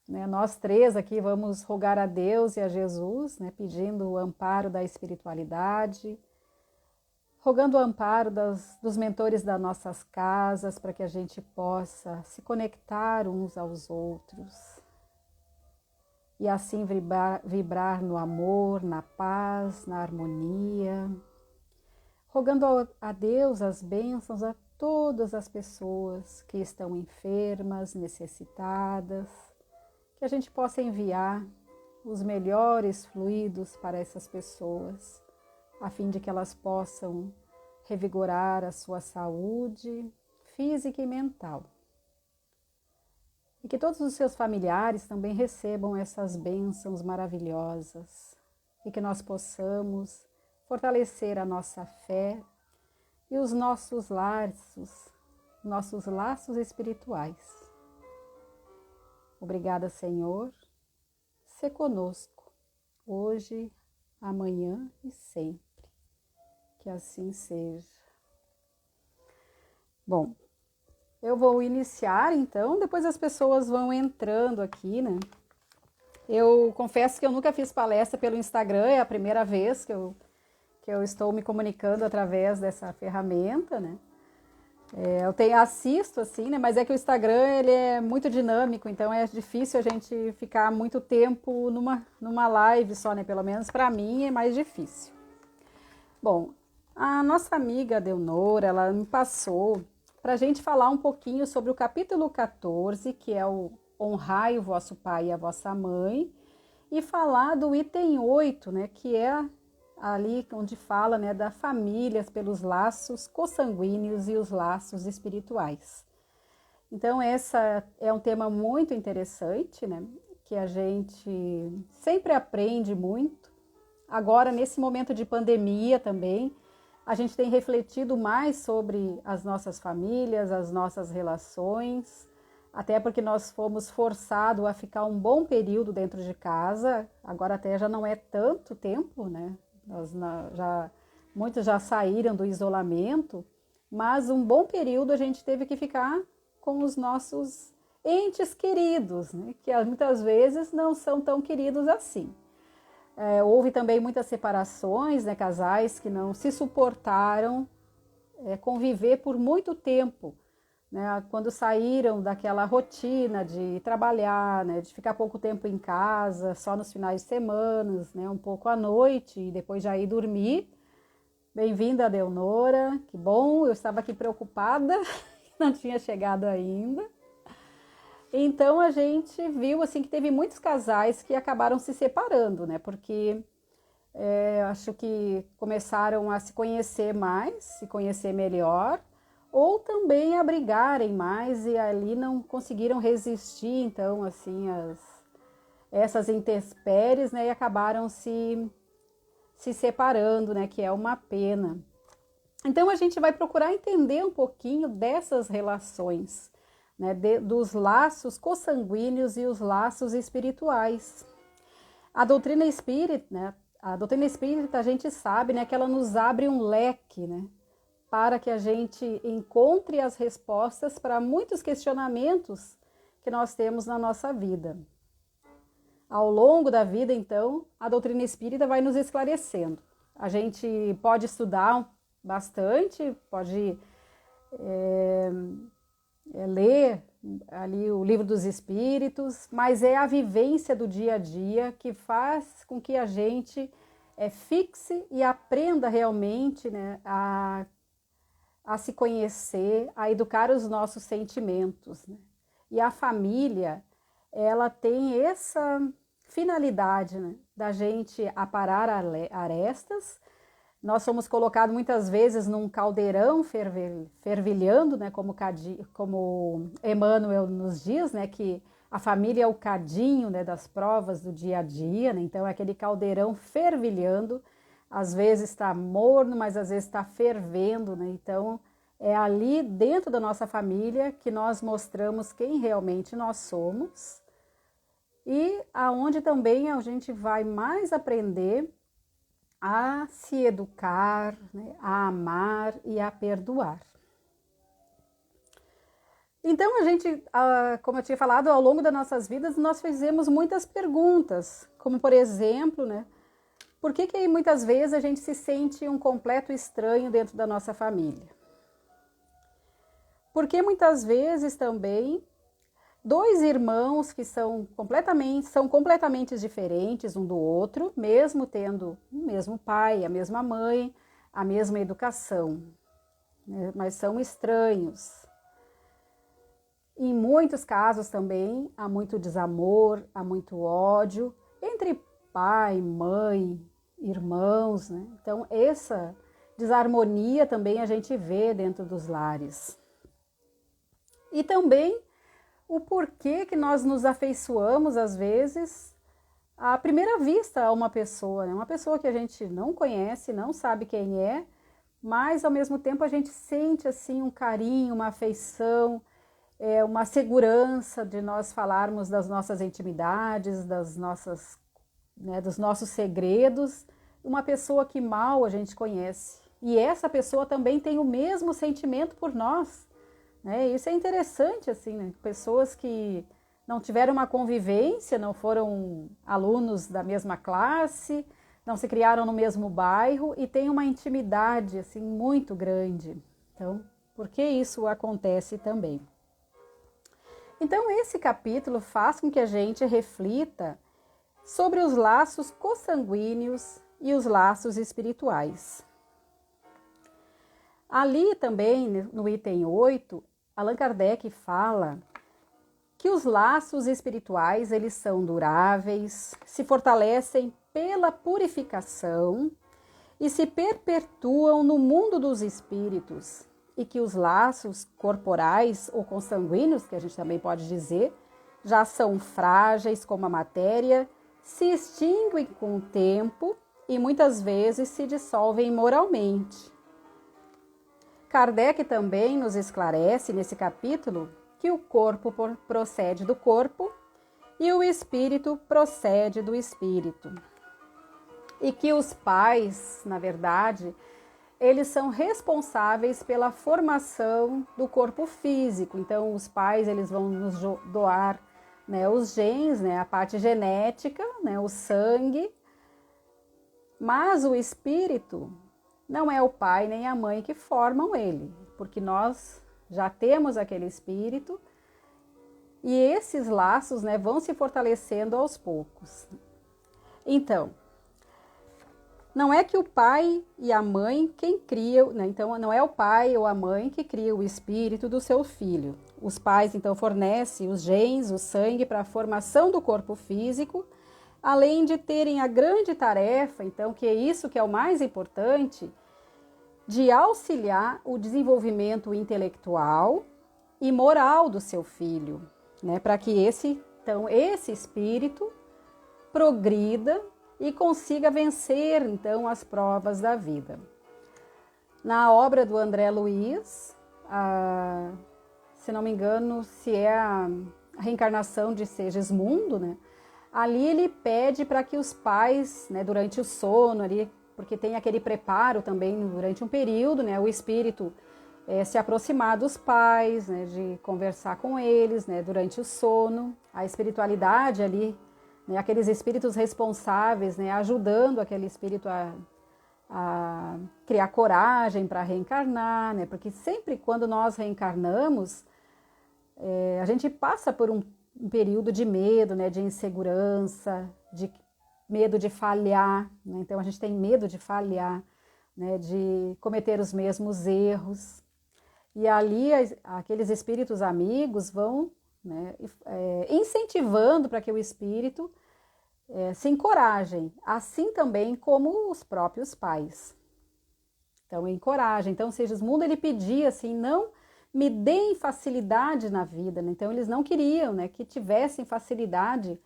né? Nós três aqui vamos rogar a Deus e a Jesus, né? Pedindo o amparo da espiritualidade, rogando o amparo dos mentores das nossas casas, para que a gente possa se conectar uns aos outros e assim vibrar no amor, na paz, na harmonia, rogando a Deus as bênçãos a todas as pessoas que estão enfermas, necessitadas, que a gente possa enviar os melhores fluidos para essas pessoas, a fim de que elas possam revigorar a sua saúde física e mental. E que todos os seus familiares também recebam essas bênçãos maravilhosas e que nós possamos fortalecer a nossa fé e os nossos laços espirituais. Obrigada, Senhor. Sê conosco, hoje, amanhã e sempre. Que assim seja. Bom, eu vou iniciar então, depois as pessoas vão entrando aqui, né? Eu confesso que eu nunca fiz palestra pelo Instagram, é a primeira vez que eu estou me comunicando através dessa ferramenta, né? Assisto assim, né? Mas é que o Instagram ele é muito dinâmico, então é difícil a gente ficar muito tempo numa live só, né? Pelo menos para mim é mais difícil. Bom, a nossa amiga Deonora, ela me passou para a gente falar um pouquinho sobre o capítulo 14, que é o Honrai o vosso pai e a vossa mãe, e falar do item 8, né, que é ali onde fala, né, da família pelos laços consanguíneos e os laços espirituais. Então, essa é um tema muito interessante, né, que a gente sempre aprende muito. Agora, nesse momento de pandemia também, a gente tem refletido mais sobre as nossas famílias, as nossas relações, até porque nós fomos forçados a ficar um bom período dentro de casa, agora até já não é tanto tempo, né? Muitos já saíram do isolamento, mas um bom período a gente teve que ficar com os nossos entes queridos, né? Que muitas vezes não são tão queridos assim. Houve também muitas separações, né, casais que não se suportaram conviver por muito tempo, né, quando saíram daquela rotina de trabalhar, né, de ficar pouco tempo em casa, só nos finais de semana, né, um pouco à noite e depois já ir dormir. Bem-vinda, Deonora, que bom, eu estava aqui preocupada, não tinha chegado ainda. Então a gente viu assim que teve muitos casais que acabaram se separando, né? Porque acho que começaram a se conhecer mais, se conhecer melhor, ou também a brigarem mais e ali não conseguiram resistir, então assim essas intempéries, né? E acabaram se separando, né? Que é uma pena. Então a gente vai procurar entender um pouquinho dessas relações, né, dos laços consanguíneos e os laços espirituais. A doutrina espírita, né, a gente sabe, né, que ela nos abre um leque, né, para que a gente encontre as respostas para muitos questionamentos que nós temos na nossa vida. Ao longo da vida, então, a doutrina espírita vai nos esclarecendo. A gente pode estudar bastante, pode ler ali o Livro dos Espíritos, mas é a vivência do dia a dia que faz com que a gente fixe e aprenda realmente, né, a se conhecer, a educar os nossos sentimentos, né? E a família, ela tem essa finalidade, né, da gente aparar arestas. Nós somos colocados muitas vezes num caldeirão fervilhando, né, como Emmanuel nos diz, né, que a família é o cadinho, né, das provas do dia a dia, né, então é aquele caldeirão fervilhando, às vezes está morno, mas às vezes está fervendo, né, então é ali dentro da nossa família que nós mostramos quem realmente nós somos e aonde também a gente vai mais aprender a se educar, né, a amar e a perdoar. Então, a gente, como eu tinha falado, ao longo das nossas vidas, nós fizemos muitas perguntas, como, por exemplo, né, por que muitas vezes a gente se sente um completo estranho dentro da nossa família? Porque muitas vezes também dois irmãos que são completamente diferentes um do outro, mesmo tendo o mesmo pai, a mesma mãe, a mesma educação, né, mas são estranhos. Em muitos casos também há muito desamor, há muito ódio entre pai, mãe, irmãos, né? Então essa desarmonia também a gente vê dentro dos lares. E também o porquê que nós nos afeiçoamos às vezes à primeira vista a uma pessoa, né? Uma pessoa que a gente não conhece, não sabe quem é, mas ao mesmo tempo a gente sente assim um carinho, uma afeição, uma segurança de nós falarmos das nossas intimidades, né, dos nossos segredos, uma pessoa que mal a gente conhece. E essa pessoa também tem o mesmo sentimento por nós, né? Isso é interessante, assim, né? Pessoas que não tiveram uma convivência, não foram alunos da mesma classe, não se criaram no mesmo bairro e têm uma intimidade, assim, muito grande. Então, por que isso acontece também? Então, esse capítulo faz com que a gente reflita sobre os laços consanguíneos e os laços espirituais. Ali também, no item 8, Allan Kardec fala que os laços espirituais, eles são duráveis, se fortalecem pela purificação e se perpetuam no mundo dos espíritos, e que os laços corporais ou consanguíneos, que a gente também pode dizer, já são frágeis como a matéria, se extinguem com o tempo e muitas vezes se dissolvem moralmente. Kardec também nos esclarece nesse capítulo que o corpo procede do corpo e o espírito procede do espírito. E que os pais, na verdade, eles são responsáveis pela formação do corpo físico. Então, os pais eles vão nos doar, né, os genes, né, a parte genética, né, o sangue, mas o espírito não é o pai nem a mãe que formam ele, porque nós já temos aquele espírito e esses laços, né, vão se fortalecendo aos poucos. Então, não é que o pai e a mãe quem criam, né? Então não é o pai ou a mãe que cria o espírito do seu filho. Os pais então fornecem os genes, o sangue para a formação do corpo físico, além de terem a grande tarefa, então que é isso que é o mais importante, de auxiliar o desenvolvimento intelectual e moral do seu filho, né? Para que esse espírito progrida e consiga vencer, então, as provas da vida. Na obra do André Luiz, se não me engano, se é a reencarnação de Segismundo, né? Ali ele pede para que os pais, né, durante o sono, ali, porque tem aquele preparo também durante um período, né, o espírito se aproximar dos pais, né, de conversar com eles, né, durante o sono, a espiritualidade ali, né, aqueles espíritos responsáveis, né, ajudando aquele espírito a criar coragem para reencarnar, né, porque sempre quando nós reencarnamos, a gente passa por um período de medo, né, de insegurança, de medo de falhar, né, então a gente tem medo de falhar, né, de cometer os mesmos erros, e ali aqueles espíritos amigos vão, né, incentivando para que o espírito se encorajem, assim também como os próprios pais. Então, encorajem. Então, Segismundo ele pedia assim, não me deem facilidade na vida, né? Então eles não queriam, né, que tivessem facilidade,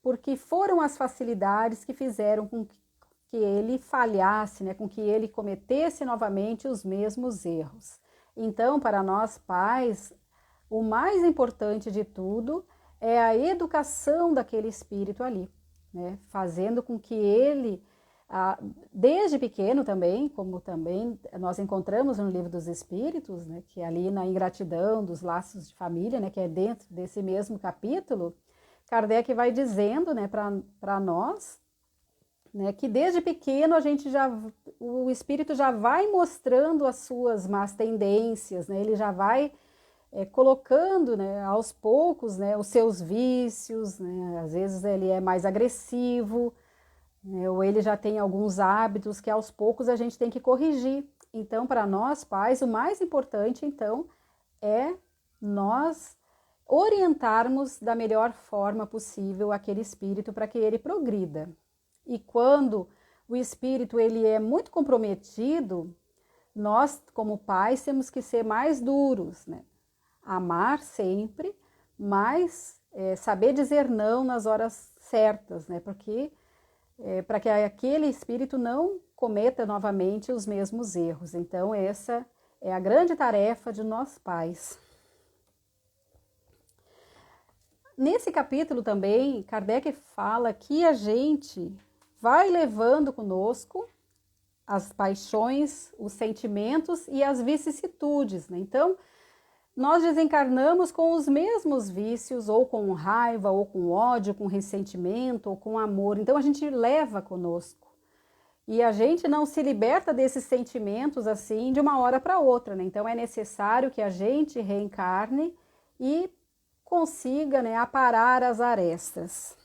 porque foram as facilidades que fizeram com que ele falhasse, né, com que ele cometesse novamente os mesmos erros. Então, para nós pais, o mais importante de tudo é a educação daquele espírito ali, né, fazendo com que ele Desde pequeno também, como também nós encontramos no Livro dos Espíritos, né, que ali na ingratidão dos laços de família, né, que é dentro desse mesmo capítulo, Kardec vai dizendo, né, para nós, né, que desde pequeno o espírito já vai mostrando as suas más tendências, né, ele já vai colocando, né, aos poucos, né, os seus vícios, né, às vezes ele é mais agressivo, né, ou ele já tem alguns hábitos que aos poucos a gente tem que corrigir. Então, para nós pais, o mais importante, então, é nós orientarmos da melhor forma possível aquele espírito para que ele progrida. E quando o espírito ele é muito comprometido, nós, como pais, temos que ser mais duros, né? Amar sempre, mas saber dizer não nas horas certas, né? Porque para que aquele espírito não cometa novamente os mesmos erros. Então, essa é a grande tarefa de nós pais. Nesse capítulo também, Kardec fala que a gente vai levando conosco as paixões, os sentimentos e as vicissitudes, né? Então, nós desencarnamos com os mesmos vícios, ou com raiva, ou com ódio, com ressentimento, ou com amor. Então, a gente leva conosco. E a gente não se liberta desses sentimentos assim de uma hora para outra, né? Então, é necessário que a gente reencarne e consiga, né, aparar as arestas.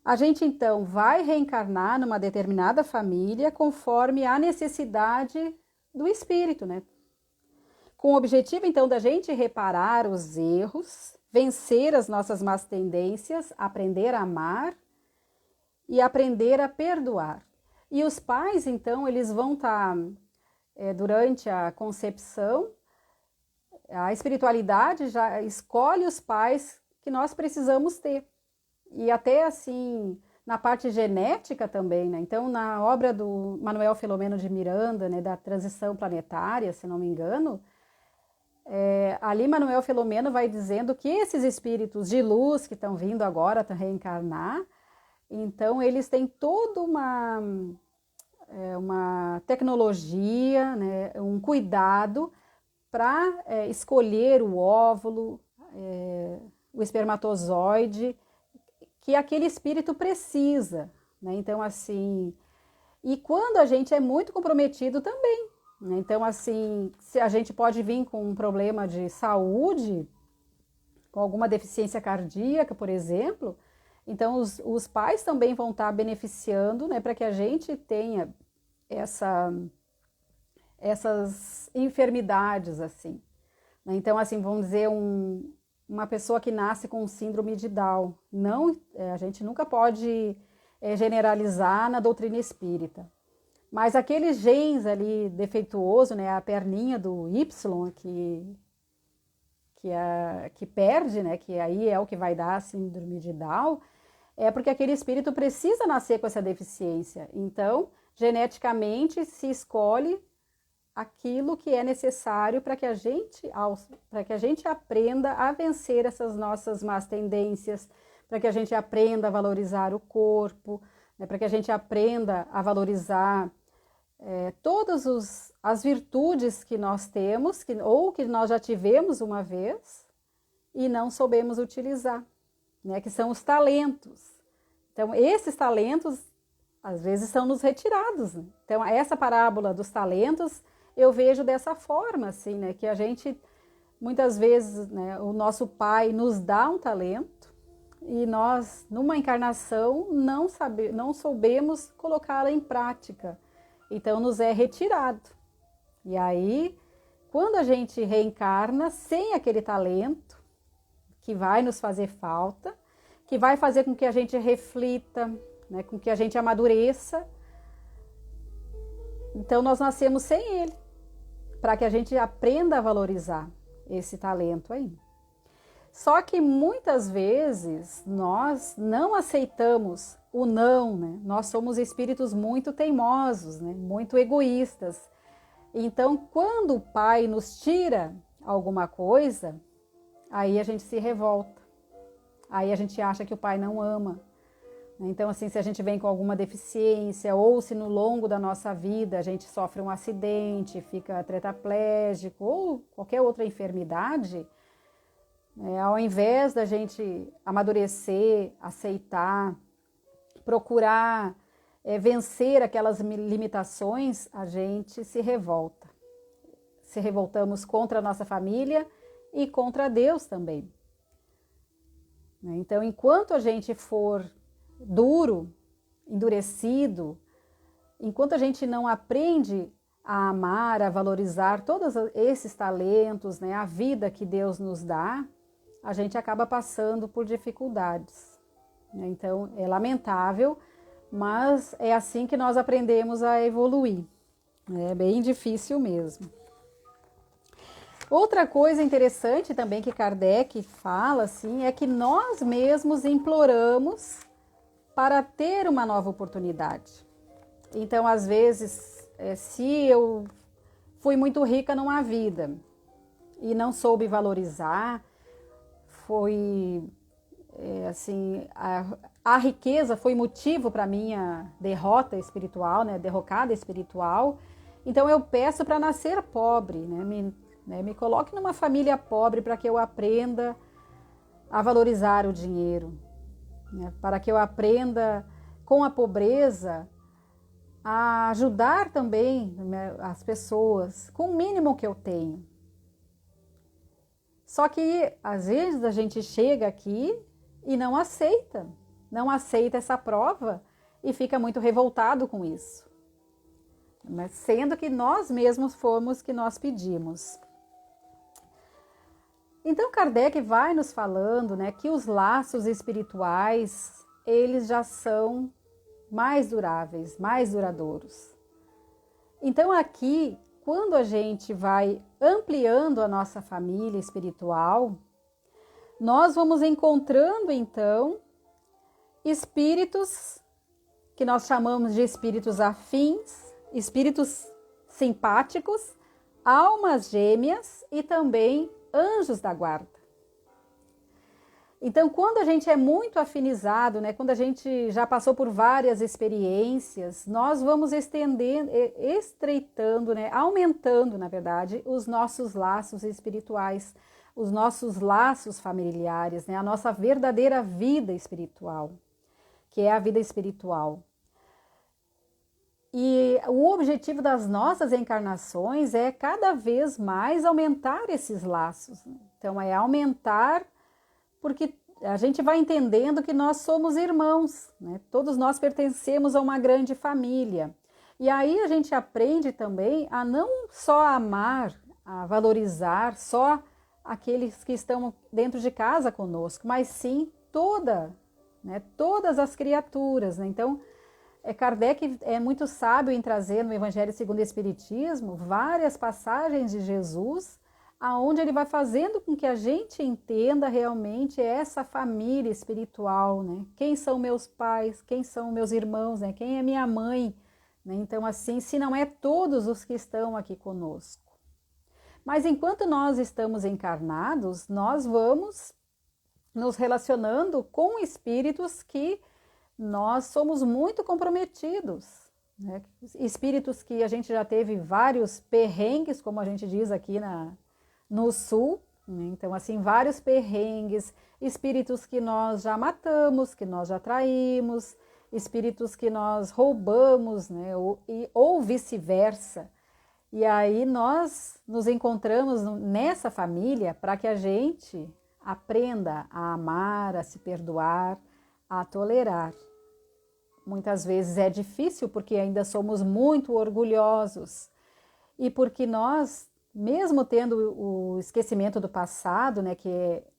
A gente, então, vai reencarnar numa determinada família conforme a necessidade do espírito, né? Com o objetivo, então, da gente reparar os erros, vencer as nossas más tendências, aprender a amar e aprender a perdoar. E os pais, então, eles vão estar, durante a concepção, a espiritualidade já escolhe os pais que nós precisamos ter. E até, assim, na parte genética também, né? Então, na obra do Manuel Filomeno de Miranda, né, da transição planetária, se não me engano, ali Manuel Filomeno vai dizendo que esses espíritos de luz que estão vindo agora para reencarnar, então eles têm toda uma tecnologia, né, um cuidado para escolher o óvulo, o espermatozoide, que aquele espírito precisa, né? Então, assim, e quando a gente é muito comprometido também, né? Então, assim, se a gente pode vir com um problema de saúde, com alguma deficiência cardíaca, por exemplo, então os pais também vão estar beneficiando, né, para que a gente tenha essas enfermidades, assim. Então, assim, vamos dizer, uma pessoa que nasce com síndrome de Down, a gente nunca pode generalizar na doutrina espírita. Mas aqueles genes ali defeituoso, né, a perninha do Y que perde, né, que aí é o que vai dar a síndrome de Down, é porque aquele espírito precisa nascer com essa deficiência. Então, geneticamente se escolhe aquilo que é necessário para que a gente aprenda a vencer essas nossas más tendências, para que a gente aprenda a valorizar o corpo, né, para que a gente aprenda a valorizar todas as virtudes que nós temos, ou que nós já tivemos uma vez e não soubemos utilizar, né, que são os talentos. Então, esses talentos, às vezes, são nos retirados, né? Então, essa parábola dos talentos, eu vejo dessa forma, assim, né, que a gente, muitas vezes, né, o nosso pai nos dá um talento e nós, numa encarnação, não soubemos colocá-la em prática. Então, nos é retirado. E aí, quando a gente reencarna sem aquele talento, que vai nos fazer falta, que vai fazer com que a gente reflita, né, com que a gente amadureça, então nós nascemos sem ele, para que a gente aprenda a valorizar esse talento aí. Só que muitas vezes nós não aceitamos o não, né? Nós somos espíritos muito teimosos, né? Muito egoístas. Então, quando o pai nos tira alguma coisa, aí a gente se revolta. Aí a gente acha que o pai não ama. Então, assim, se a gente vem com alguma deficiência ou se no longo da nossa vida a gente sofre um acidente, fica tetraplégico ou qualquer outra enfermidade, ao invés da gente amadurecer, aceitar, procurar vencer aquelas limitações, a gente se revolta. Se revoltamos contra a nossa família e contra Deus também. Então, enquanto a gente for duro, endurecido, enquanto a gente não aprende a amar, a valorizar todos esses talentos, né, a vida que Deus nos dá, a gente acaba passando por dificuldades. Então, é lamentável, mas é assim que nós aprendemos a evoluir. É bem difícil mesmo. Outra coisa interessante também que Kardec fala, assim, é que nós mesmos imploramos para ter uma nova oportunidade. Então, às vezes, se eu fui muito rica numa vida e não soube valorizar, foi assim, a riqueza foi motivo para minha derrota espiritual, né, derrocada espiritual. Então eu peço para nascer pobre, né, me coloque numa família pobre para que eu aprenda a valorizar o dinheiro, né, para que eu aprenda com a pobreza a ajudar também, né, as pessoas com o mínimo que eu tenho. Só que às vezes a gente chega aqui e não aceita essa prova e fica muito revoltado com isso. Mas sendo que nós mesmos fomos que nós pedimos. Então Kardec vai nos falando, né, que os laços espirituais, eles já são mais duráveis, mais duradouros. Então aqui, quando a gente vai ampliando a nossa família espiritual, nós vamos encontrando então espíritos que nós chamamos de espíritos afins, espíritos simpáticos, almas gêmeas e também anjos da guarda. Então, quando a gente é muito afinizado, né, quando a gente já passou por várias experiências, nós vamos estendendo, estreitando, né, aumentando, na verdade, os nossos laços espirituais, os nossos laços familiares, né, a nossa verdadeira vida espiritual, que é a vida espiritual. E o objetivo das nossas encarnações é cada vez mais aumentar esses laços. Então, é aumentar, porque a gente vai entendendo que nós somos irmãos, né? Todos nós pertencemos a uma grande família. E aí a gente aprende também a não só amar, a valorizar só aqueles que estão dentro de casa conosco, mas sim todas as criaturas, né? Então, Kardec é muito sábio em trazer no Evangelho segundo o Espiritismo várias passagens de Jesus, aonde ele vai fazendo com que a gente entenda realmente essa família espiritual, né? Quem são meus pais, quem são meus irmãos, né? Quem é minha mãe, né? Então, assim, se não é todos os que estão aqui conosco. Mas enquanto nós estamos encarnados, nós vamos nos relacionando com espíritos que nós somos muito comprometidos, né? Espíritos que a gente já teve vários perrengues, como a gente diz aqui no sul, né? Então, assim, vários perrengues, espíritos que nós já matamos, que nós já traímos, espíritos que nós roubamos, né? ou vice-versa. E aí nós nos encontramos nessa família para que a gente aprenda a amar, a se perdoar, a tolerar. Muitas vezes é difícil porque ainda somos muito orgulhosos e porque nós, mesmo tendo o esquecimento do passado, né, que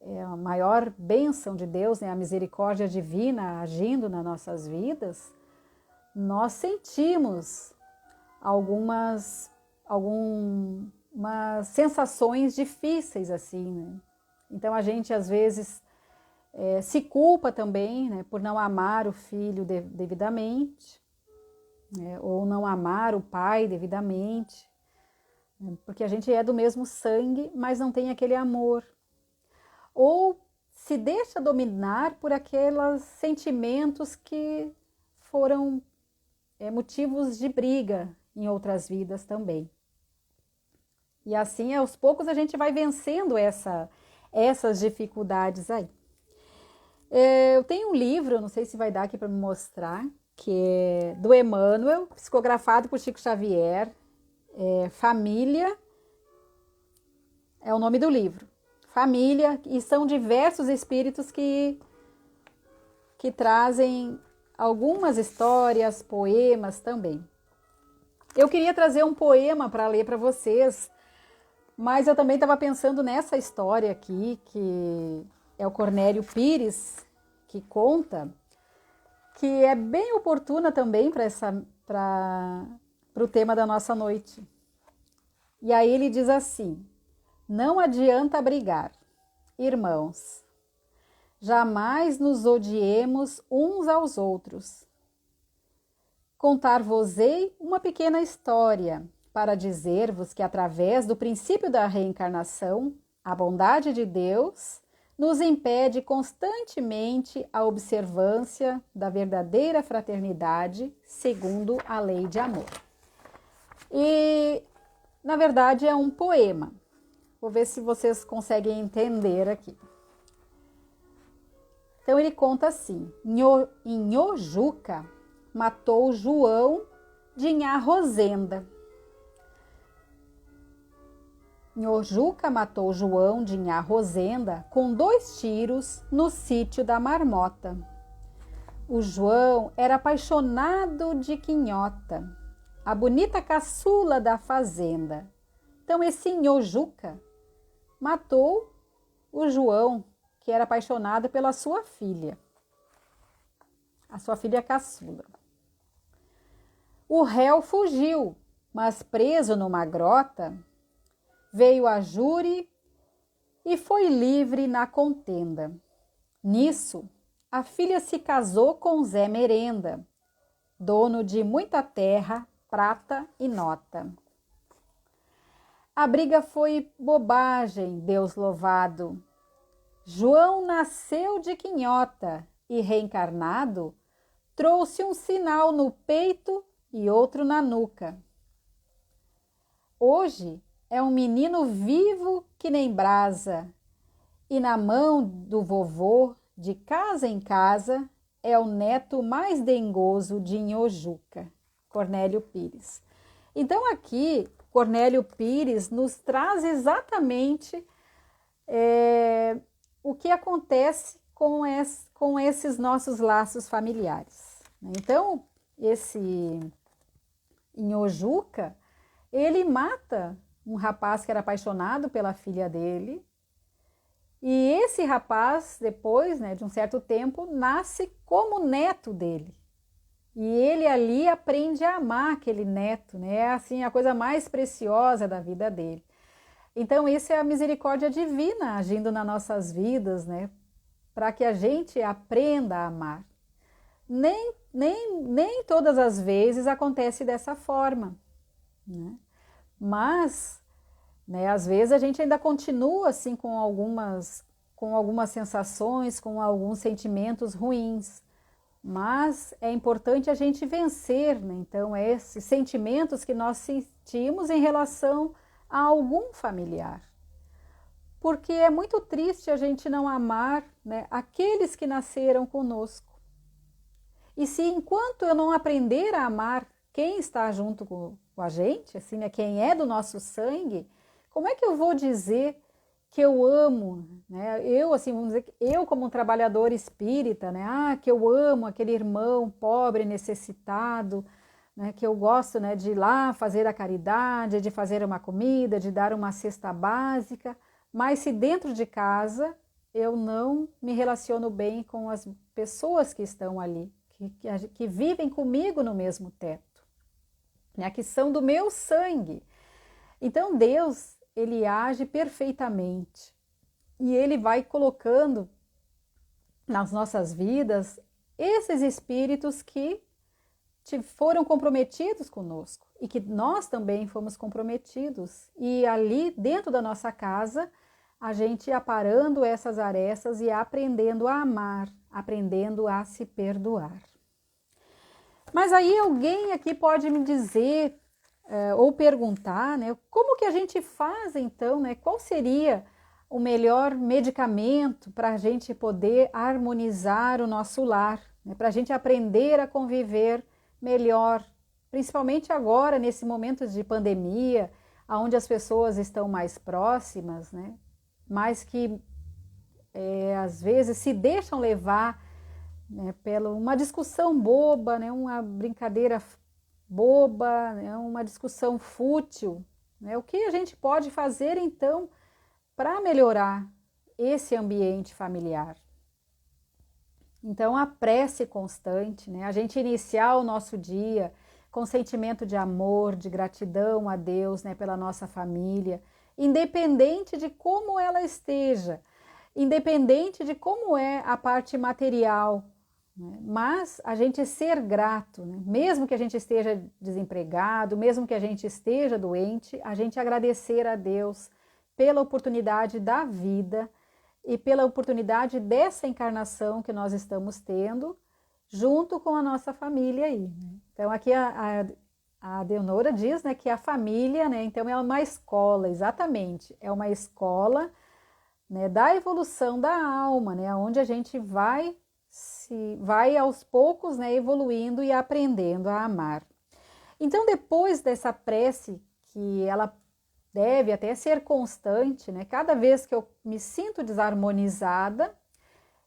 é a maior bênção de Deus, né, a misericórdia divina agindo nas nossas vidas, nós sentimos algumas sensações difíceis assim, né? Então a gente às vezes se culpa também, né, por não amar o filho devidamente, né, ou não amar o pai devidamente, né, porque a gente é do mesmo sangue, mas não tem aquele amor. Ou se deixa dominar por aqueles sentimentos que foram motivos de briga em outras vidas também. E assim, aos poucos, a gente vai vencendo essas dificuldades aí. Eu tenho um livro, não sei se vai dar aqui para me mostrar, que é do Emmanuel, psicografado por Chico Xavier. Família é o nome do livro. Família, e são diversos espíritos que trazem algumas histórias, poemas também. Eu queria trazer um poema para ler para vocês, mas eu também estava pensando nessa história aqui, que é o Cornélio Pires, que conta, que é bem oportuna também para o tema da nossa noite. E aí ele diz assim: não adianta brigar, irmãos, jamais nos odiemos uns aos outros. Contar-vos-ei uma pequena história, para dizer-vos que através do princípio da reencarnação, a bondade de Deus nos impede constantemente a observância da verdadeira fraternidade segundo a lei de amor. E, na verdade, é um poema. Vou ver se vocês conseguem entender aqui. Então ele conta assim: em Nhojuca matou João de Nhá Rosenda. Nhojuca matou João de Nhá Rosenda com 2 tiros no sítio da Marmota. O João era apaixonado de Quinhota, a bonita caçula da fazenda. Então esse Nhojuca matou o João, que era apaixonado pela sua filha, a sua filha caçula. O réu fugiu, mas preso numa grota, veio a júri e foi livre na contenda. Nisso, a filha se casou com Zé Merenda, dono de muita terra, prata e nota. A briga foi bobagem, Deus louvado. João nasceu de Quinhota e, reencarnado, trouxe um sinal no peito e outro na nuca. Hoje é um menino vivo que nem brasa, e na mão do vovô, de casa em casa, é o neto mais dengoso de Nhojuca, Cornélio Pires. Então aqui, Cornélio Pires nos traz exatamente o que acontece com esses nossos laços familiares. Então, esse Nhojuca, ele mata um rapaz que era apaixonado pela filha dele, e esse rapaz, depois, de um certo tempo, nasce como neto dele. E ele ali aprende a amar aquele neto, É assim a coisa mais preciosa da vida dele. Então, isso é a misericórdia divina agindo nas nossas vidas, Para que a gente aprenda a amar. Nem todas as vezes acontece dessa forma, Mas, às vezes a gente ainda continua assim com algumas sensações, com alguns sentimentos ruins. Mas é importante a gente vencer, então, esses sentimentos que nós sentimos em relação a algum familiar. Porque é muito triste a gente não amar, aqueles que nasceram conosco. E se enquanto eu não aprender a amar quem está junto com a gente, assim, quem é do nosso sangue, como é que eu vou dizer que eu amo, Eu, assim, vamos dizer, eu como um trabalhador espírita, que eu amo aquele irmão pobre, necessitado, que eu gosto, de ir lá fazer a caridade, de fazer uma comida, de dar uma cesta básica, mas se dentro de casa eu não me relaciono bem com as pessoas que estão ali, que vivem comigo no mesmo teto, que são do meu sangue. Então Deus, ele age perfeitamente e ele vai colocando nas nossas vidas esses espíritos que foram comprometidos conosco e que nós também fomos comprometidos. E ali dentro da nossa casa a gente aparando essas arestas e aprendendo a amar, aprendendo a se perdoar. Mas aí alguém aqui pode me dizer ou perguntar, né, como que a gente faz então, né, qual seria o melhor medicamento para a gente poder harmonizar o nosso lar, né, para a gente aprender a conviver melhor, principalmente agora, nesse momento de pandemia, onde as pessoas estão mais próximas, né, mas que às vezes se deixam levar, né, pela uma discussão boba, né, uma brincadeira boba, né, uma discussão fútil, né? O que a gente pode fazer então para melhorar esse ambiente familiar? Então a prece constante, né? A gente iniciar o nosso dia com sentimento de amor, de gratidão a Deus, né, pela nossa família, independente de como ela esteja, independente de como é a parte material, né? Mas a gente ser grato, né? Mesmo que a gente esteja desempregado, mesmo que a gente esteja doente, a gente agradecer a Deus pela oportunidade da vida e pela oportunidade dessa encarnação que nós estamos tendo, junto com a nossa família aí, né? Então aqui a Deonora diz, né, que a família, né, então é uma escola, exatamente, é uma escola, né, da evolução da alma, né, onde a gente vai aos poucos, né, evoluindo e aprendendo a amar. Então, depois dessa prece, que ela deve até ser constante, né, cada vez que eu me sinto desarmonizada,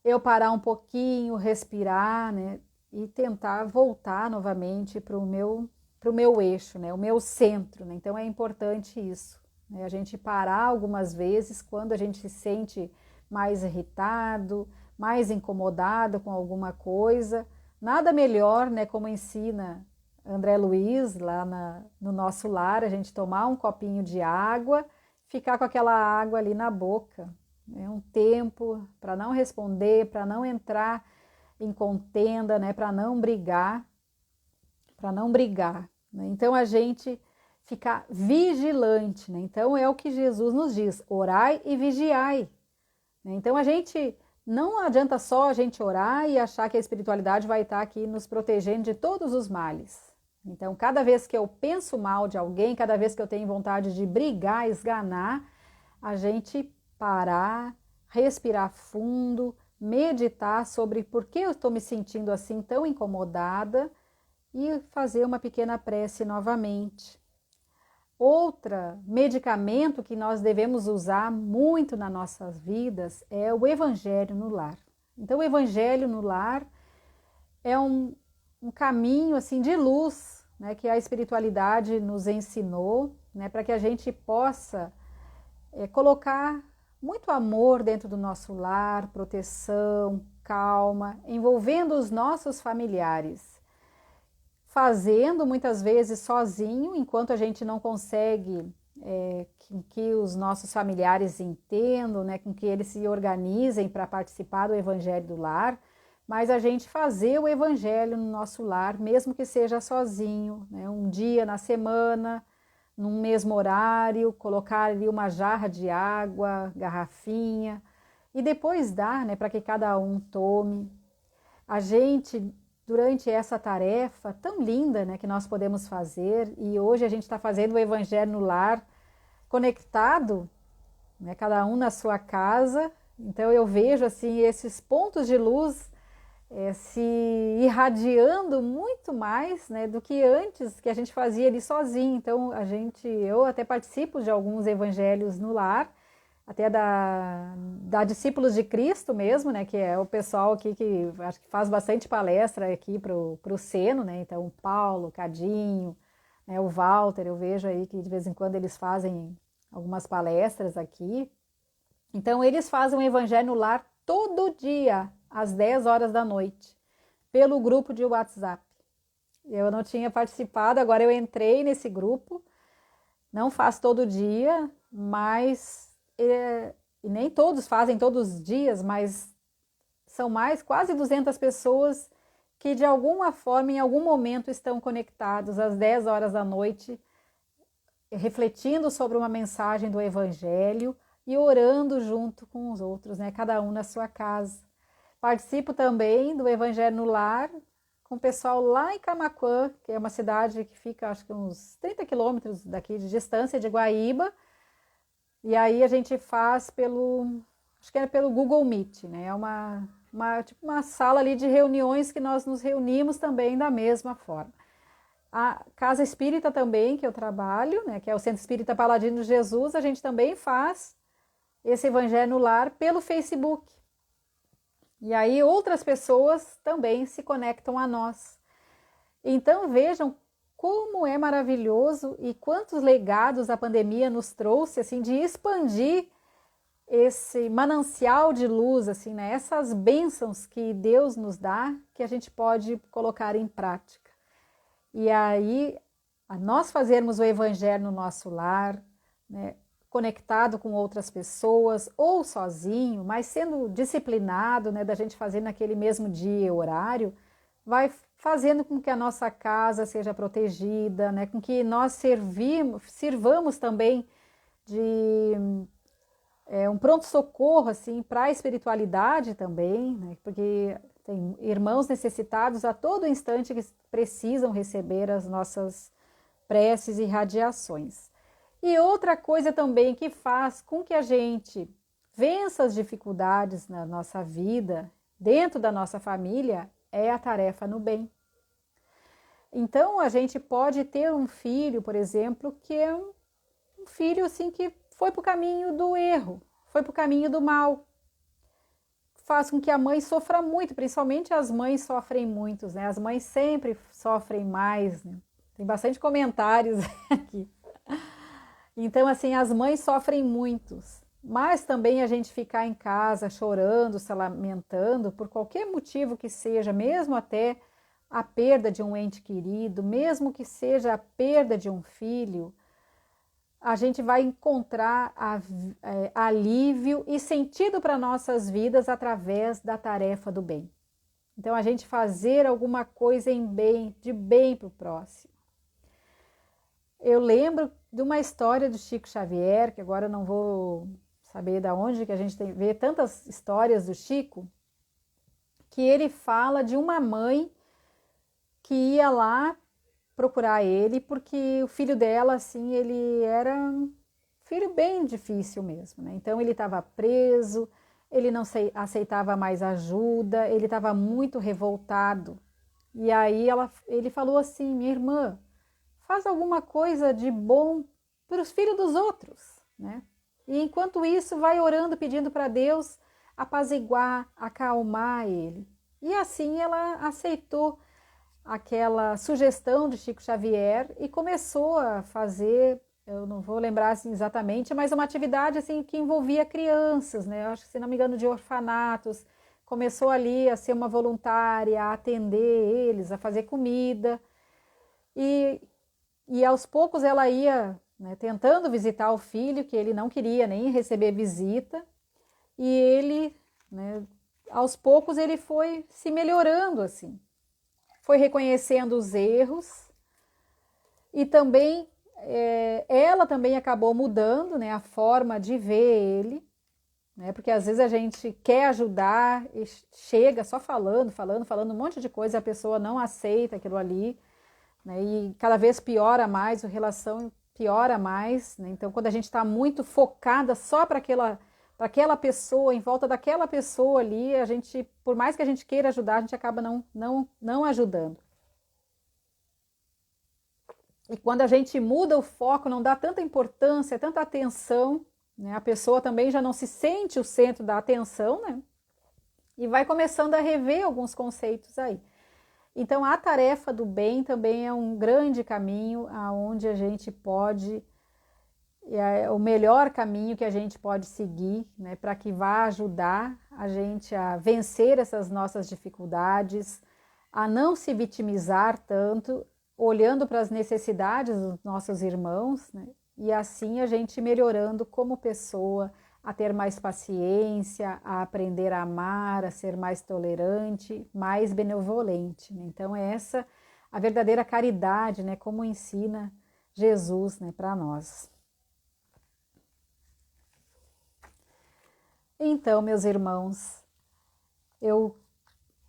eu parar um pouquinho, respirar, né, e tentar voltar novamente para o meu eixo, né, o meu centro, né. Então é importante isso, né, a gente parar algumas vezes quando a gente se sente mais irritado, mais incomodado com alguma coisa. Nada melhor, né, como ensina André Luiz lá no nosso lar, a gente tomar um copinho de água, ficar com aquela água ali na boca, né, um tempo para não responder, para não entrar em contenda, né, para não brigar, né? Então a gente ficar vigilante, né? Então é o que Jesus nos diz: orai e vigiai, né? Então a gente não adianta só a gente orar e achar que a espiritualidade vai estar aqui nos protegendo de todos os males. Então, cada vez que eu penso mal de alguém, cada vez que eu tenho vontade de brigar, esganar, a gente parar, respirar fundo, meditar sobre por que eu estou me sentindo assim tão incomodada e fazer uma pequena prece novamente. Outro medicamento que nós devemos usar muito nas nossas vidas é o Evangelho no lar. Então, o Evangelho no lar é um caminho assim de luz, né, que a espiritualidade nos ensinou, né, para que a gente possa colocar muito amor dentro do nosso lar, proteção, calma, envolvendo os nossos familiares. Fazendo muitas vezes sozinho, enquanto a gente não consegue que os nossos familiares entendam, né, com que eles se organizem para participar do Evangelho do Lar, mas a gente fazer o Evangelho no nosso lar, mesmo que seja sozinho, né, um dia na semana, num mesmo horário, colocar ali uma jarra de água, garrafinha, e depois dar, né, para que cada um tome. A gente, durante essa tarefa tão linda, né, que nós podemos fazer, e hoje a gente está fazendo o Evangelho no lar conectado, né, cada um na sua casa. Então eu vejo assim esses pontos de luz se irradiando muito mais, né, do que antes, que a gente fazia ali sozinho. Então eu até participo de alguns evangelhos no lar, até da Discípulos de Cristo mesmo, né, que é o pessoal aqui que acho que faz bastante palestra aqui pro Seno, né, então o Paulo, o Cadinho, né, o Walter, eu vejo aí que de vez em quando eles fazem algumas palestras aqui. Então eles fazem o Evangelho no lar todo dia, às 10 horas da noite, pelo grupo de WhatsApp. Eu não tinha participado, agora eu entrei nesse grupo, não faço todo dia, mas e nem todos fazem todos os dias, mas são quase 200 pessoas que de alguma forma, em algum momento, estão conectados às 10 horas da noite, refletindo sobre uma mensagem do Evangelho e orando junto com os outros, né? Cada um na sua casa. Participo também do Evangelho no Lar com o pessoal lá em Camaquã, que é uma cidade que fica, acho que uns 30 quilômetros daqui de distância de Guaíba. E aí a gente faz acho que é pelo Google Meet, né? É tipo uma sala ali de reuniões que nós nos reunimos também da mesma forma. A Casa Espírita também, que eu trabalho, né? Que é o Centro Espírita Paladino de Jesus, a gente também faz esse Evangelho no Lar pelo Facebook. E aí outras pessoas também se conectam a nós. Então vejam como é maravilhoso e quantos legados a pandemia nos trouxe, assim, de expandir esse manancial de luz, assim, né? Essas bênçãos que Deus nos dá, que a gente pode colocar em prática. E aí, a nós fazermos o Evangelho no nosso lar, né? Conectado com outras pessoas ou sozinho, mas sendo disciplinado, né, da gente fazer naquele mesmo dia e horário, vai fazendo com que a nossa casa seja protegida, né, com que nós sirvamos também de um pronto-socorro assim, para a espiritualidade também, né, porque tem irmãos necessitados a todo instante que precisam receber as nossas preces e radiações. E outra coisa também que faz com que a gente vença as dificuldades na nossa vida, dentro da nossa família, é a tarefa no bem. Então, a gente pode ter um filho, por exemplo, que é um filho assim que foi para o caminho do erro, foi para o caminho do mal. Faz com que a mãe sofra muito, principalmente as mães sofrem muito, né? As mães sempre sofrem mais, né? Tem bastante comentários aqui. Então, assim, as mães sofrem muitos, mas também a gente ficar em casa chorando, se lamentando, por qualquer motivo que seja, mesmo até a perda de um ente querido, mesmo que seja a perda de um filho, a gente vai encontrar alívio e sentido para nossas vidas através da tarefa do bem. Então, a gente fazer alguma coisa de bem para o próximo. Eu lembro de uma história do Chico Xavier, que agora eu não vou saber de onde que a gente vê tantas histórias do Chico, que ele fala de uma mãe que ia lá procurar ele, porque o filho dela, assim, ele era um filho bem difícil mesmo, né? Então ele estava preso, ele não aceitava mais ajuda, ele estava muito revoltado. E aí ele falou assim, minha irmã, faz alguma coisa de bom para os filhos dos outros, né? E enquanto isso, vai orando, pedindo para Deus apaziguar, acalmar ele. E assim ela aceitou aquela sugestão de Chico Xavier e começou a fazer, eu não vou lembrar assim exatamente, mas uma atividade assim que envolvia crianças, né? Eu acho que, se não me engano, de orfanatos. Começou ali a ser uma voluntária, a atender eles, a fazer comida. E aos poucos ela ia, né, tentando visitar o filho, que ele não queria nem receber visita. E ele, né, aos poucos ele foi se melhorando assim. Foi reconhecendo os erros e também ela também acabou mudando, né, a forma de ver ele, né, porque às vezes a gente quer ajudar e chega só falando um monte de coisa, a pessoa não aceita aquilo ali, né, e cada vez piora mais, a relação piora mais, né, então quando a gente está muito focada só para aquela pessoa, em volta daquela pessoa ali, a gente, por mais que a gente queira ajudar, a gente acaba não ajudando. E quando a gente muda o foco, não dá tanta importância, tanta atenção, né, a pessoa também já não se sente o centro da atenção, né, e vai começando a rever alguns conceitos aí. Então, a tarefa do bem também é um grande caminho aonde a gente pode, é o melhor caminho que a gente pode seguir, né, para que vá ajudar a gente a vencer essas nossas dificuldades, a não se vitimizar tanto, olhando para as necessidades dos nossos irmãos, né, e assim a gente melhorando como pessoa, a ter mais paciência, a aprender a amar, a ser mais tolerante, mais benevolente, né? Então essa a verdadeira caridade, né, como ensina Jesus, né, para nós. Então, meus irmãos, eu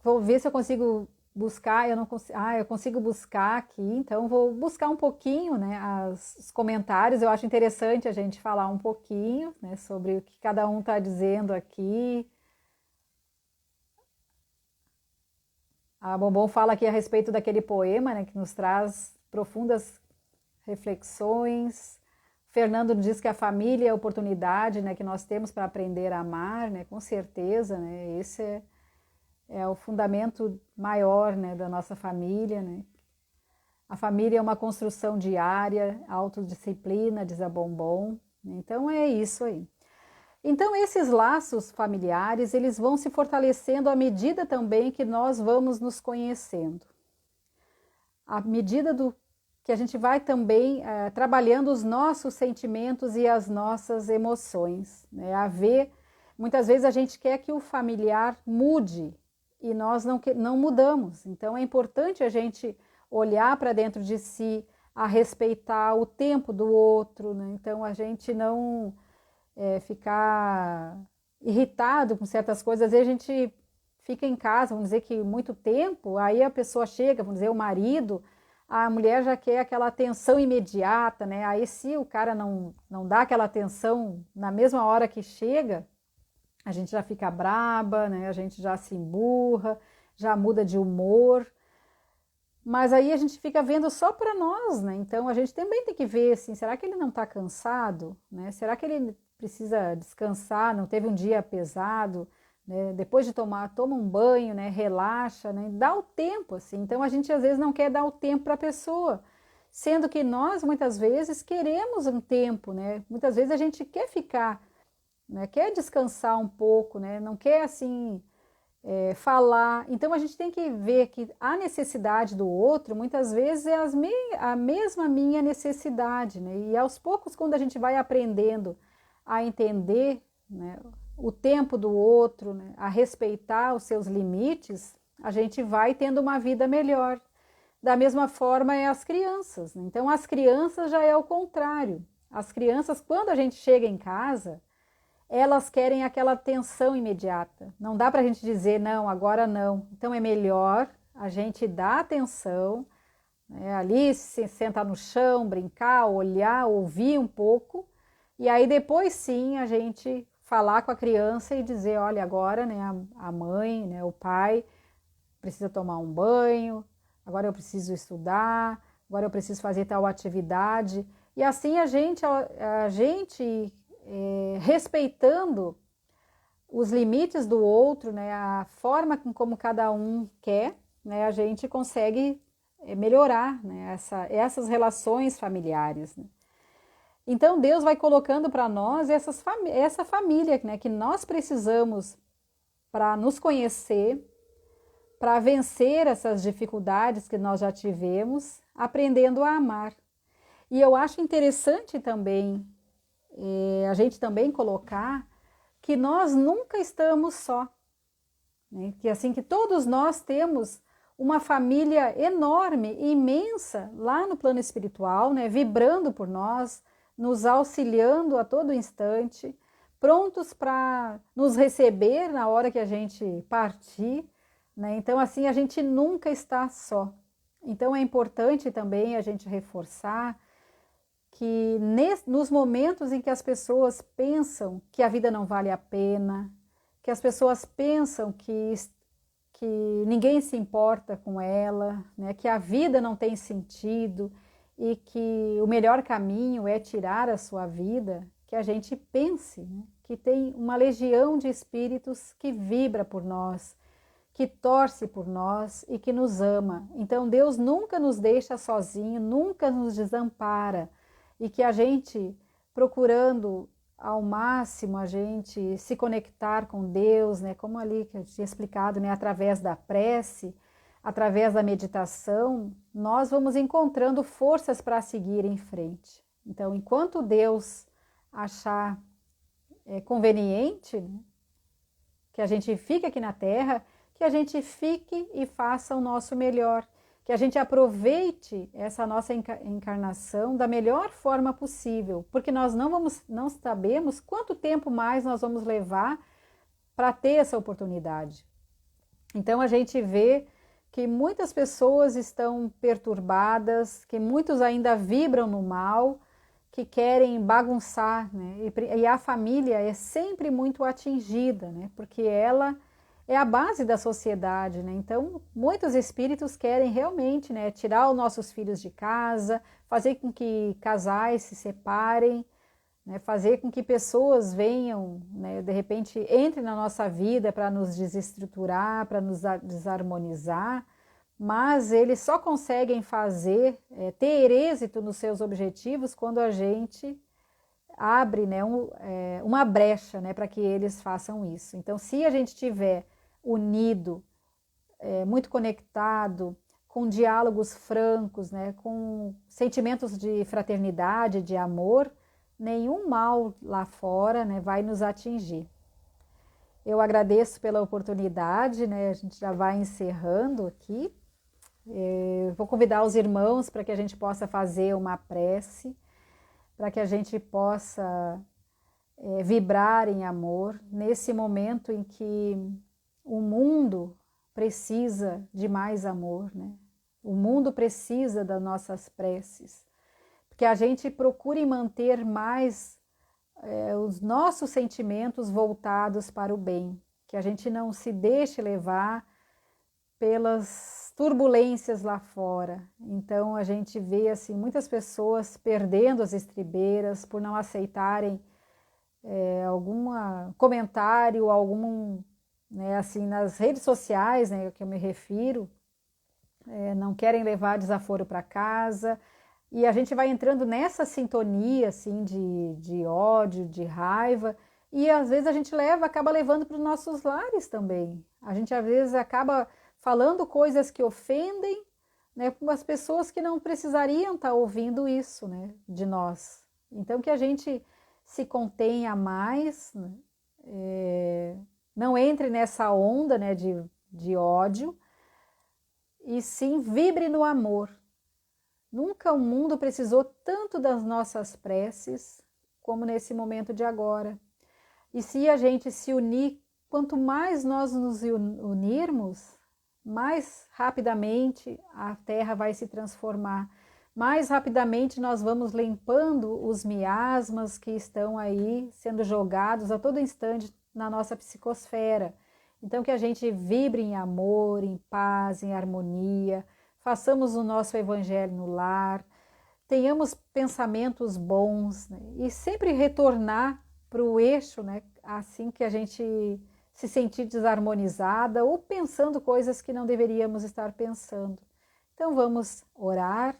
vou ver se eu consigo buscar, eu não consigo, eu consigo buscar aqui, então vou buscar um pouquinho, né, os comentários. Eu acho interessante a gente falar um pouquinho, né, sobre o que cada um está dizendo aqui. A Bombom fala aqui a respeito daquele poema, né, que nos traz profundas reflexões. Fernando diz que a família é a oportunidade, né, que nós temos para aprender a amar, né, com certeza, né, esse é o fundamento maior, né, da nossa família, né. A família é uma construção diária, autodisciplina, diz a Bombom. Então é isso aí. Então esses laços familiares, eles vão se fortalecendo à medida também que nós vamos nos conhecendo. À medida que a gente vai também trabalhando os nossos sentimentos e as nossas emoções, né? Muitas vezes a gente quer que o familiar mude e nós não mudamos. Então é importante a gente olhar para dentro de si, a respeitar o tempo do outro, né? Então a gente não ficar irritado com certas coisas. Às vezes a gente fica em casa, vamos dizer que muito tempo, aí a pessoa chega, vamos dizer, o marido, a mulher já quer aquela atenção imediata, né? Aí se o cara não dá aquela atenção na mesma hora que chega, a gente já fica braba, né? A gente já se emburra, já muda de humor. Mas aí a gente fica vendo só para nós, né? Então a gente também tem que ver assim, será que ele não está cansado, né? Será que ele precisa descansar, não teve um dia pesado, né? Depois de toma um banho, né? Relaxa, né? Dá o tempo, assim. Então a gente às vezes não quer dar o tempo para a pessoa, sendo que nós muitas vezes queremos um tempo, né? Muitas vezes a gente quer ficar, né? Quer descansar um pouco, né? Não quer assim falar. Então a gente tem que ver que a necessidade do outro muitas vezes é a mesma minha necessidade, né? E aos poucos, quando a gente vai aprendendo a entender, né, o tempo do outro, né, a respeitar os seus limites, a gente vai tendo uma vida melhor. Da mesma forma é as crianças, né? Então as crianças já é o contrário. As crianças, quando a gente chega em casa, elas querem aquela atenção imediata. Não dá para a gente dizer, não, agora não. Então é melhor a gente dar atenção, né, ali se sentar no chão, brincar, olhar, ouvir um pouco, e aí depois sim a gente falar com a criança e dizer, olha, agora, né, a mãe, né, o pai precisa tomar um banho, agora eu preciso estudar, agora eu preciso fazer tal atividade. E assim a gente respeitando os limites do outro, né, a forma como cada um quer, né, a gente consegue melhorar, né, essas relações familiares, né? Então Deus vai colocando para nós essa família, né, que nós precisamos para nos conhecer, para vencer essas dificuldades que nós já tivemos, aprendendo a amar. E eu acho interessante também a gente também colocar que nós nunca estamos só, né? Que assim que todos nós temos uma família enorme, imensa lá no plano espiritual, né? Vibrando por nós, nos auxiliando a todo instante, prontos para nos receber na hora que a gente partir, né? Então assim a gente nunca está só. Então é importante também a gente reforçar que nos momentos em que as pessoas pensam que a vida não vale a pena, que as pessoas pensam que ninguém se importa com ela, né, que a vida não tem sentido e que o melhor caminho é tirar a sua vida, que a gente pense, né, que tem uma legião de espíritos que vibra por nós, que torce por nós e que nos ama. Então Deus nunca nos deixa sozinho, nunca nos desampara. E que a gente, procurando ao máximo a gente se conectar com Deus, né, como ali que eu tinha explicado, né, através da prece, através da meditação, nós vamos encontrando forças para seguir em frente. Então, enquanto Deus achar conveniente, né, que a gente fique aqui na Terra, que a gente fique e faça o nosso melhor, que a gente aproveite essa nossa encarnação da melhor forma possível, porque nós não sabemos quanto tempo mais nós vamos levar para ter essa oportunidade. Então a gente vê que muitas pessoas estão perturbadas, que muitos ainda vibram no mal, que querem bagunçar, né? E a família é sempre muito atingida, né? Porque ela é a base da sociedade, né? Então, muitos espíritos querem realmente, né, tirar os nossos filhos de casa, fazer com que casais se separem, né, fazer com que pessoas venham, né, de repente, entrem na nossa vida para nos desestruturar, para nos desarmonizar, mas eles só conseguem fazer, ter êxito nos seus objetivos quando a gente abre, né, uma brecha, né, para que eles façam isso. Então, se a gente tiver unido, muito conectado, com diálogos francos, né, com sentimentos de fraternidade, de amor, nenhum mal lá fora, né, vai nos atingir. Eu agradeço pela oportunidade, né, a gente já vai encerrando aqui. Vou convidar os irmãos para que a gente possa fazer uma prece, para que a gente possa vibrar em amor nesse momento em que o mundo precisa de mais amor, né? O mundo precisa das nossas preces, que a gente procure manter mais os nossos sentimentos voltados para o bem, que a gente não se deixe levar pelas turbulências lá fora. Então a gente vê assim muitas pessoas perdendo as estribeiras por não aceitarem algum comentário, né, assim nas redes sociais, né, que eu me refiro, não querem levar desaforo para casa. E a gente vai entrando nessa sintonia assim de ódio, de raiva, e às vezes a gente acaba levando para os nossos lares também. A gente às vezes acaba falando coisas que ofendem, né, com as pessoas que não precisariam estar ouvindo isso, né, de nós. Então que a gente se contenha mais, né, não entre nessa onda, né, de ódio, e sim vibre no amor. Nunca o mundo precisou tanto das nossas preces como nesse momento de agora. E se a gente se unir, quanto mais nós nos unirmos, mais rapidamente a Terra vai se transformar. Mais rapidamente nós vamos limpando os miasmas que estão aí sendo jogados a todo instante na nossa psicosfera. Então que a gente vibre em amor, em paz, em harmonia, façamos o nosso evangelho no lar, tenhamos pensamentos bons, né? E sempre retornar para o eixo, né? Assim que a gente se sentir desarmonizada ou pensando coisas que não deveríamos estar pensando. Então vamos orar,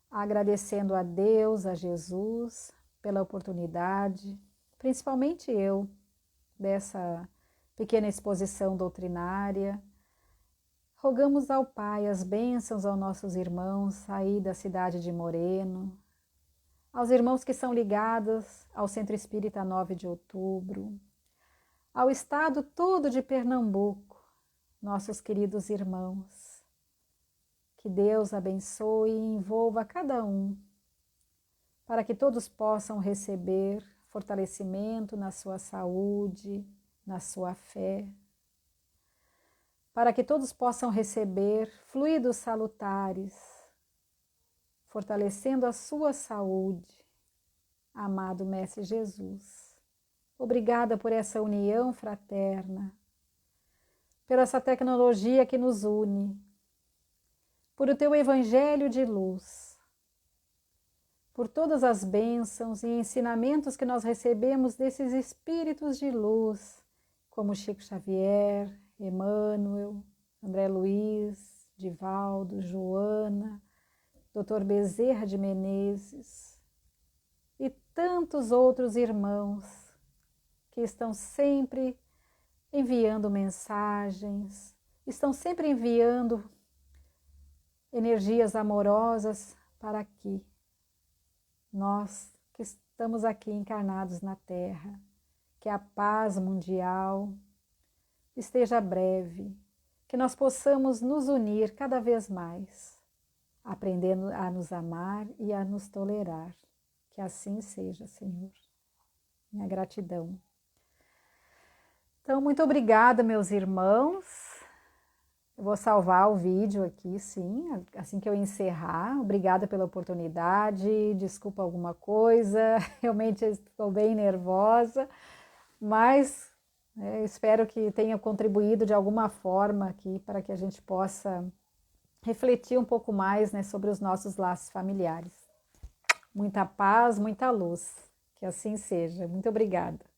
agradecendo a Deus, a Jesus, pela oportunidade, principalmente eu, dessa pequena exposição doutrinária. Rogamos ao Pai as bênçãos aos nossos irmãos aí da cidade de Moreno, aos irmãos que são ligados ao Centro Espírita 9 de Outubro, ao estado todo de Pernambuco, nossos queridos irmãos. Que Deus abençoe e envolva cada um, para que todos possam receber fortalecimento na sua saúde, na sua fé, para que todos possam receber fluidos salutares, fortalecendo a sua saúde. Amado Mestre Jesus, obrigada por essa união fraterna, por essa tecnologia que nos une, por o teu evangelho de luz, por todas as bênçãos e ensinamentos que nós recebemos desses espíritos de luz, como Chico Xavier, Emmanuel, André Luiz, Divaldo, Joana, Dr. Bezerra de Menezes e tantos outros irmãos que estão sempre enviando mensagens, estão sempre enviando energias amorosas para aqui. Nós que estamos aqui encarnados na Terra, que a paz mundial esteja breve, que nós possamos nos unir cada vez mais, aprendendo a nos amar e a nos tolerar. Que assim seja, Senhor. Minha gratidão. Então, muito obrigada, meus irmãos. Eu vou salvar o vídeo aqui, sim, assim que eu encerrar. Obrigada pela oportunidade. Desculpa alguma coisa, realmente estou bem nervosa, mas espero que tenha contribuído de alguma forma aqui para que a gente possa refletir um pouco mais, né, sobre os nossos laços familiares. Muita paz, muita luz. Que assim seja. Muito obrigada.